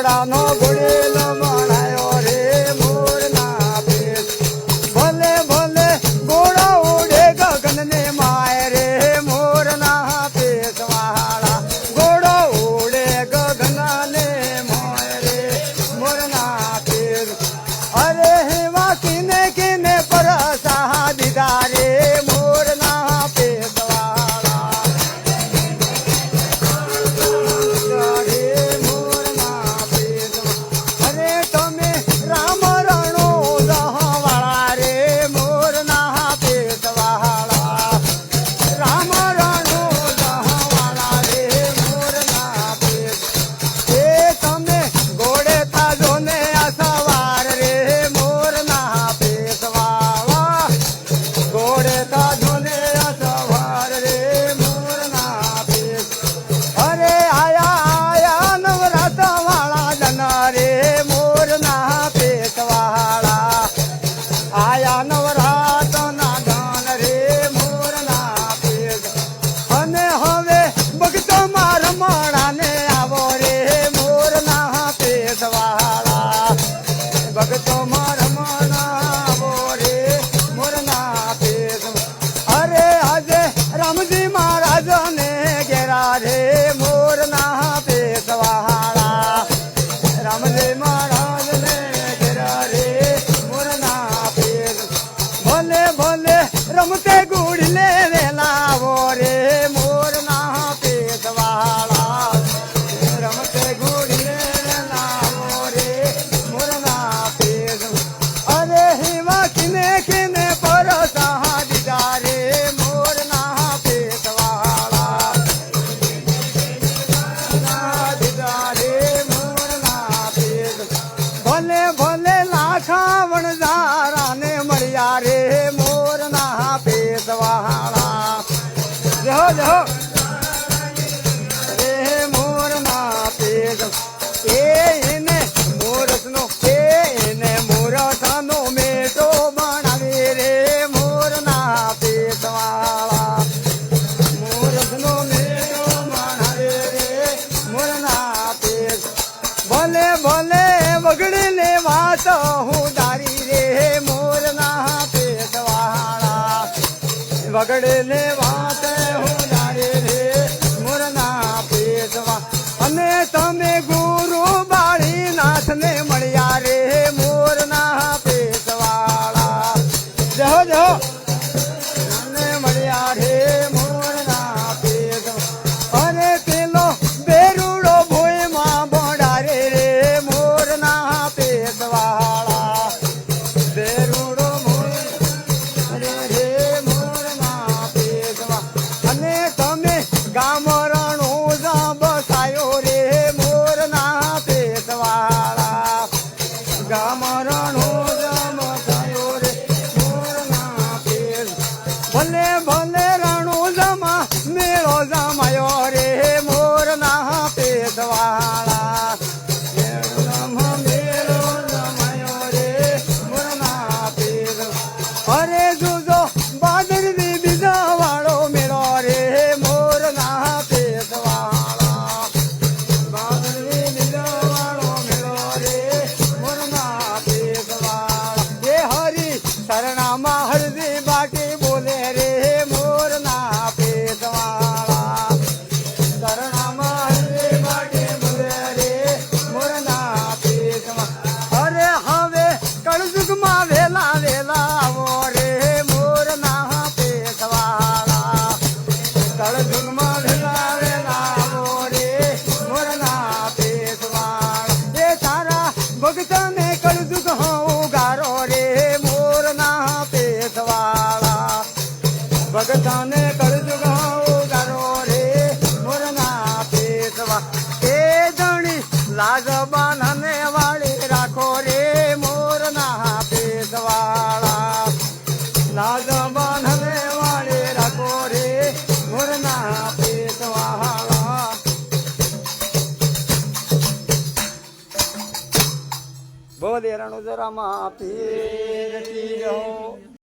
ઘોડાનો ઘોડેલ બનાયો રે મોરના પેટ ભલે ભલે ઘોડા ઉડે ગગનને માય રે મોરના પેટ વાળા ઘોડો ઉડે ગગનને માય રે મોરના પેટ અરે હેવા કિને કિને પરસા દીધા રે મોરના પેટ વાળા રે મોરના પેટ અરે તમે રામ રણો વાળા રે મોરના પેટ વાળા રામ રણો વાળા રે મોરના પેટ એ તમે ઘોડે થાજો ને આ સવાર રે મોરના પેટ વાળા ઘોડે થાજો ને આ સવાર રે મોરના પેટ અરે આયા આયા નવરાત વાળા જના રે મોરના પેટ વાળા આયા નવરાત ના ગાન રે મોરના પેટ અને હવે ભક્તો મારા રમણાને આવો રે મોરના પેટ વાળા ભક્તો મારા રમણા આવો રે મોરના પેટ અરે આજે રામજી મહારાજ ને ઘેરા રે મોરના પેટ વાળા રામજી મહારાજ ને ઘેરા રે મોરના પેટ ભલે ભલે રમતે ગુડી વેલા આવો રે મોરના પેટ વાળા રમતે ગુડી વેલા આવો રે મોરના પેટ અરે હિવા કિને કિને પરસા દીધા રે મોરના પેટ વાળા દીધા રે મોરના પેટ ભલે ભલે લાખા વણઝારા ને મળ્યા રે મોરના પેટ વાળા જહો જહો રે મોરના પેટ એને મોરસનો એને મોરસનો મેટો બનાવી રે મોરના પેટ વાળા મોરસનો મેટો બનાવી રે મોરના પેટ ભલે ભલે વગડીને વાત હું દારી રે મોરના પેટ વાળા વગડીને વાત હું દારી રે મોરના પેટ અને તમે ગુરુ બાળીનાથને મળ્યા રે મોરના પેટ વાળા જહો જહો અને મળ્યા રે મોરના પેટ અને પેલો બેરુડો ભોયમાં બોડારે રે મોરના પેટ વાળા બેરુડો ભોય રે મોરના પેટ અને તમે ગામ રણો બસાયો રે મોરના પેટ વાળા ગામ રણો બસાયો રે મોરના પેટ ભલે ભલે રણો જમા મેળો જમાયો રે મોરના પેટ વાળા મેળો જમાયો રે મોરના પેટ અરે જોજો બાદરવી બીજા વાળો મેળો રે મોરના પેટ વાળા બાદરવી બીજા વાળો મેળો રે મોરના પેટ વાળા એ હરી શરણામાં હરદી બાટી બોલે રે મોરના પેટ વાળા શરણામાં હરદી બાટી બોલે રે મોરના પેટ અરે હવે કળજુગમાં વેલા વેલા આવો રે મોરના પેટ વાળા કળજુગમાં વેલા વેલા આવો રે મોરના પેટ વાળા એ તારા ભક્તને કળજુગ હું ગારો રે મોરના પેટ વાળા ભક્તને કળજુગ હું ગારો રે મોરના પેટ વાળા એ ધણી લાજ બાંધને વાળી રાખો રે મોરના પેટ વાળા લાજ બાંધને વાળી રાખો રે મોરના પેટ વાળા બોલે રણુજરામાં પીર કી રહો